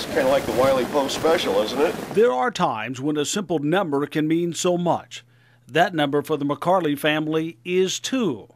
It's kind of like the Wiley Post special, isn't it? There are times when a simple number can mean so much. That number for the McCarley family is 2.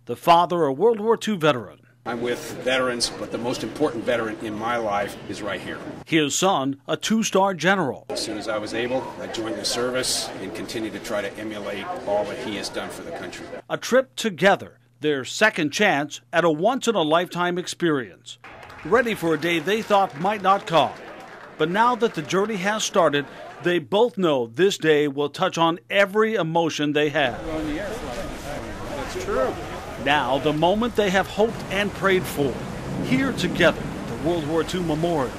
The father, a World War II veteran. I'm with veterans, but the most important veteran in my life is right here. His son, a 2-star general. As soon as I was able, I joined the service and continue to try to emulate all that he has done for the country. A trip together, their second chance at a once-in-a-lifetime experience. Ready for a day they thought might not come. But now that the journey has started, they both know this day will touch on every emotion they have. That's true. Now, the moment they have hoped and prayed for, here together at the World War II Memorial,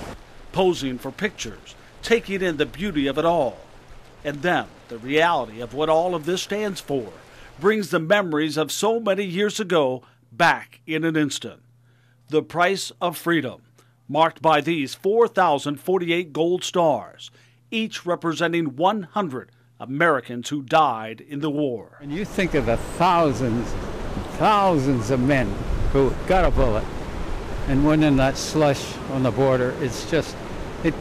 posing for pictures, taking in the beauty of it all. And then, the reality of what all of this stands for brings the memories of so many years ago back in an instant. The price of freedom, marked by these 4,048 gold stars, each representing 100 Americans who died in the war. And you think of the thousands of men who got a bullet and went in that slush on the border. It's just, it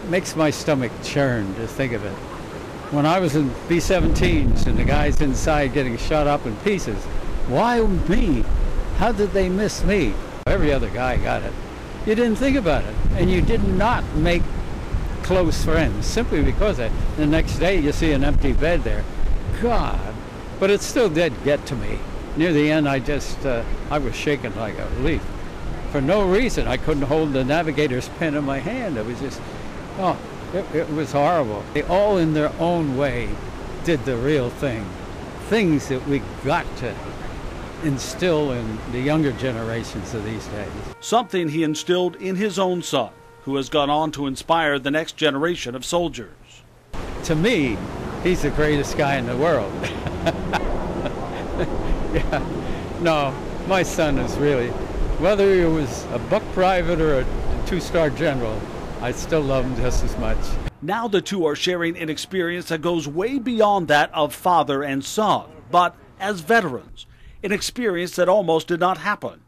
makes my stomach churn to think of it. When I was in B-17s and the guys inside getting shot up in pieces, why me? How did they miss me? Every other guy got it. You didn't think about it, and you did not make close friends simply because the next day you see an empty bed there. God, but it still did get to me. Near the end, I was shaking like a leaf. For no reason, I couldn't hold the navigator's pen in my hand. It was just, it was horrible. They all in their own way did the real thing. Things that we got to instill in the younger generations of these days. Something he instilled in his own son, who has gone on to inspire the next generation of soldiers. To me, he's the greatest guy in the world. Yeah. No, my son is really, whether he was a buck private or a 2-star general, I still love him just as much. Now the two are sharing an experience that goes way beyond that of father and son, but as veterans, an experience that almost did not happen.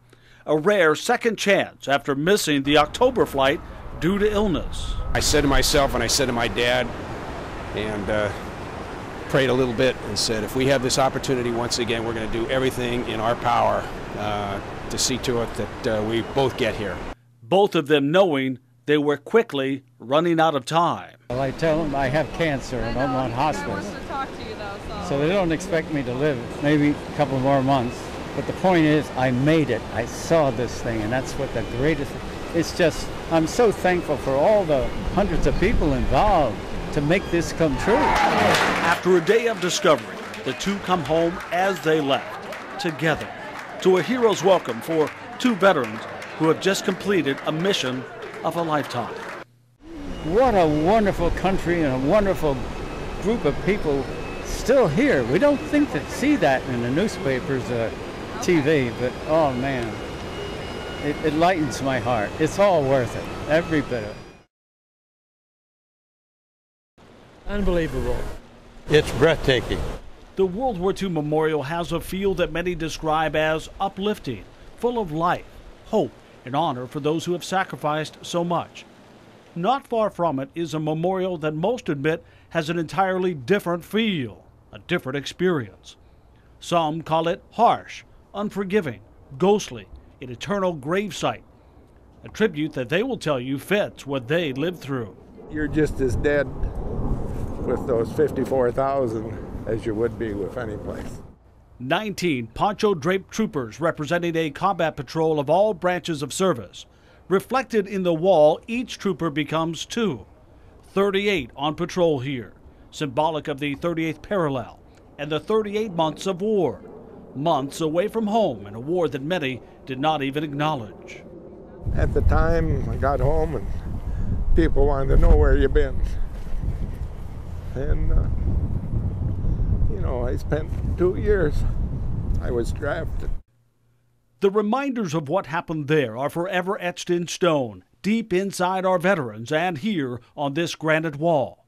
A rare second chance after missing the October flight due to illness. I said to myself and I said to my dad, and prayed a little bit and said, if we have this opportunity once again, we're going to do everything in our power to see to it that we both get here. Both of them knowing they were quickly running out of time. Well, I tell them I have cancer and I'm on hospice. So they don't expect me to live maybe a couple more months. But the point is, I made it. I saw this thing, and that's what the greatest, it's just, I'm so thankful for all the hundreds of people involved to make this come true. After a day of discovery, the two come home as they left, together, to a hero's welcome for 2 veterans who have just completed a mission of a lifetime. What a wonderful country and a wonderful group of people still here. We don't think to see that in the newspapers, TV, but oh man, it lightens my heart. It's all worth it, every bit of it. Unbelievable. It's breathtaking. The World War II Memorial has a feel that many describe as uplifting, full of life, hope, and honor for those who have sacrificed so much. Not far from it is a memorial that most admit has an entirely different feel, a different experience. Some call it harsh, unforgiving, ghostly, an eternal gravesite, a tribute that they will tell you fits what they lived through. You're just as dead with those 54,000 as you would be with any place. 19 poncho-draped troopers representing a combat patrol of all branches of service. Reflected in the wall, each trooper becomes 2. 38 on patrol here, symbolic of the 38th parallel and the 38 months of war. Months away from home in a war that many did not even acknowledge. At the time, I got home and people wanted to know where you've been. And, I spent 2 years. I was drafted. The reminders of what happened there are forever etched in stone, deep inside our veterans and here on this granite wall.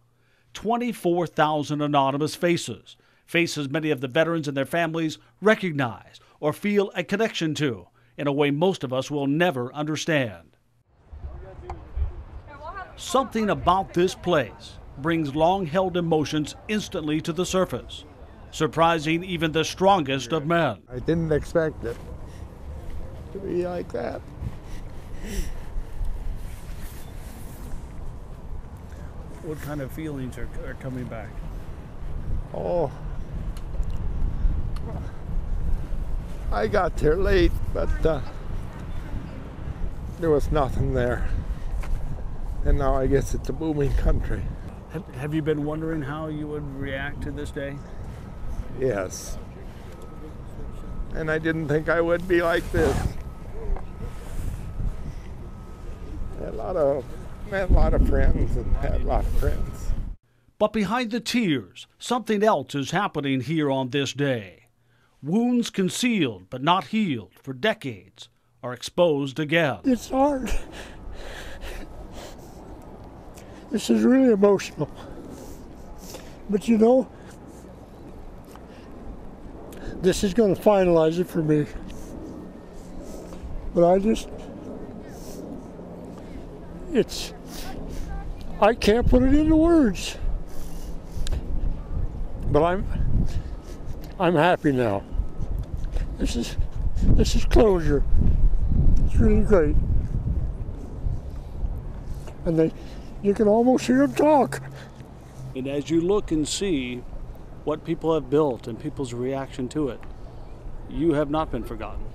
24,000 anonymous faces, faces many of the veterans and their families recognize or feel a connection to in a way most of us will never understand. Something about this place brings long-held emotions instantly to the surface, surprising even the strongest of men. I didn't expect it to be like that. What kind of feelings are coming back? Oh, I got there late, but there was nothing there. And now I guess it's a booming country. Have you been wondering how you would react to this day? Yes. And I didn't think I would be like this. Met a lot of friends and had a lot of friends. But behind the tears, something else is happening here on this day. Wounds concealed but not healed for decades are exposed again. It's hard. This is really emotional. But you know, this is going to finalize it for me. But I can't put it into words. But I'm happy now. This is closure. It's really great. And you can almost hear them talk. And as you look and see what people have built and people's reaction to it, you have not been forgotten.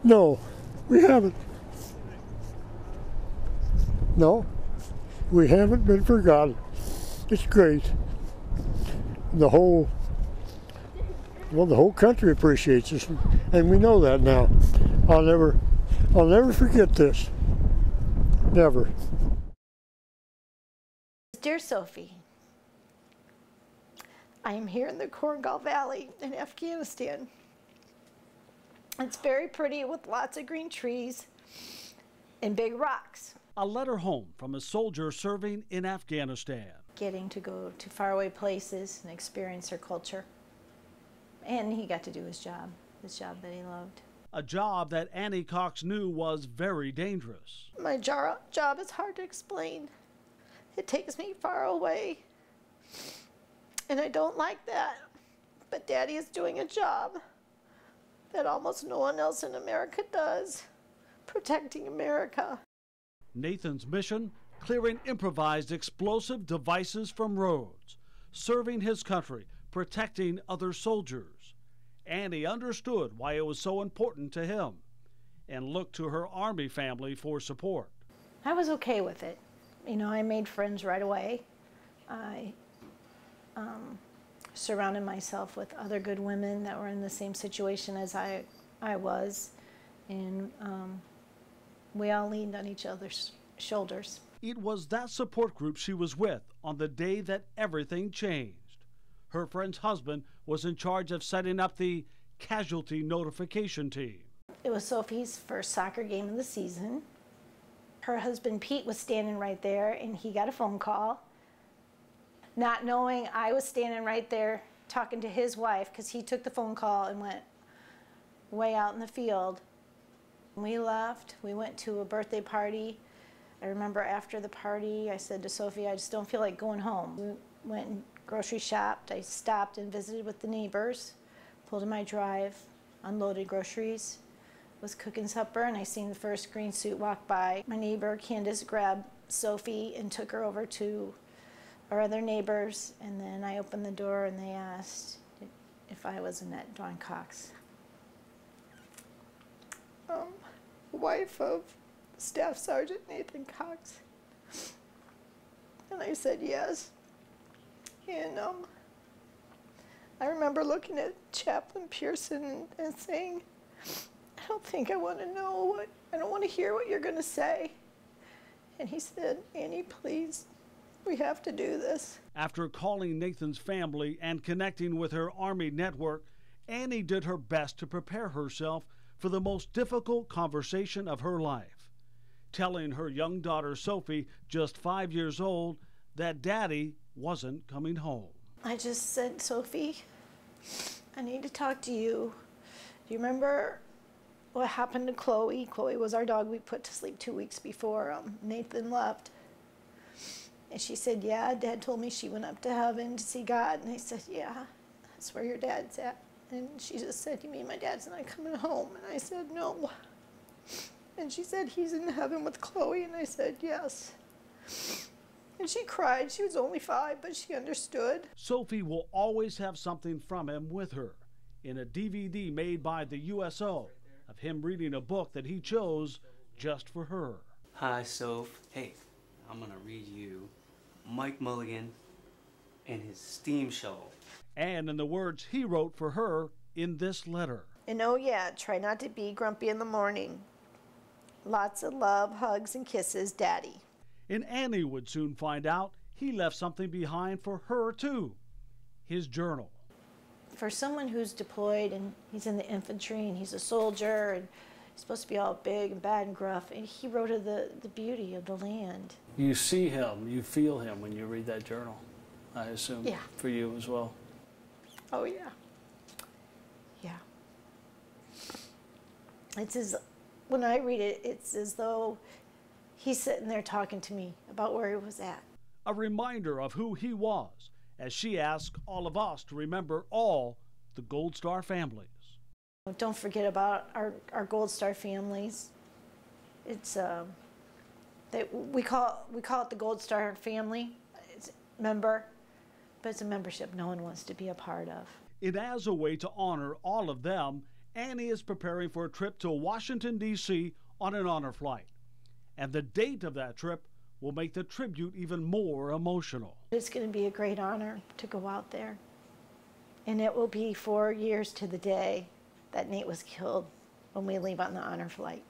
No, we haven't. No, we haven't been forgotten. It's great. The whole country appreciates us, and we know that now. I'll never forget this. Never. Dear Sophie, I am here in the Korengal Valley in Afghanistan. It's very pretty with lots of green trees and big rocks. A letter home from a soldier serving in Afghanistan. Getting to go to faraway places and experience their culture. And he got to do his job that he loved. A job that Annie Cox knew was very dangerous. My job is hard to explain. It takes me far away. And I don't like that. But Daddy is doing a job that almost no one else in America does, protecting America. Nathan's mission, clearing improvised explosive devices from roads, serving his country, protecting other soldiers. Annie understood why it was so important to him and looked to her Army family for support. I was okay with it. You know, I made friends right away. I surrounded myself with other good women that were in the same situation as I was, and we all leaned on each other's shoulders. It was that support group she was with on the day that everything changed. Her friend's husband was in charge of setting up the casualty notification team. It was Sophie's first soccer game of the season. Her husband Pete was standing right there, and he got a phone call. Not knowing I was standing right there talking to his wife, because he took the phone call and went way out in the field. We left. We went to a birthday party. I remember after the party, I said to Sophie, I just don't feel like going home. We went and grocery shopped. I stopped and visited with the neighbors, pulled in my drive, unloaded groceries, was cooking supper, and I seen the first green suit walk by. My neighbor, Candace, grabbed Sophie and took her over to our other neighbors, and then I opened the door and they asked if I was Annette Dawn Cox. Wife of Staff Sergeant Nathan Cox. And I said yes. And I remember looking at Chaplain Pearson and saying, I don't think I want to know I don't want to hear what you're going to say. And he said, Annie, please, we have to do this. After calling Nathan's family and connecting with her Army network, Annie did her best to prepare herself for the most difficult conversation of her life, telling her young daughter Sophie, just 5 years old, that Daddy wasn't coming home. I just said, Sophie, I need to talk to you. Do you remember what happened to Chloe? Chloe was our dog we put to sleep 2 weeks before Nathan left. And she said, yeah, Dad told me she went up to heaven to see God. And I said, yeah, that's where your dad's at. And she just said, you mean my dad's not coming home? And I said, no. And she said, he's in heaven with Chloe. And I said, yes. And she cried. She was only 5, but she understood. Sophie will always have something from him with her in a DVD made by the USO of him reading a book that he chose just for her. Hi, Soph. Hey, I'm going to read you Mike Mulligan and his steam shovel. And in the words he wrote for her in this letter. And oh yeah, try not to be grumpy in the morning. Lots of love, hugs, and kisses, Daddy. And Annie would soon find out he left something behind for her too, his journal. For someone who's deployed and he's in the infantry and he's a soldier and he's supposed to be all big and bad and gruff, and he wrote of the beauty of the land. You see him, you feel him when you read that journal, I assume. Yeah. For you as well. Oh yeah. Yeah. It's as, when I read it, it's as though he's sitting there talking to me about where he was at. A reminder of who he was, as she asks all of us to remember all the Gold Star families. Don't forget about our Gold Star families. It's we call it the Gold Star family. It's a member, but it's a membership no one wants to be a part of. And as a way to honor all of them, Annie is preparing for a trip to Washington, D.C. on an honor flight. And the date of that trip will make the tribute even more emotional. It's going to be a great honor to go out there. And it will be 4 years to the day that Nate was killed when we leave on the honor flight.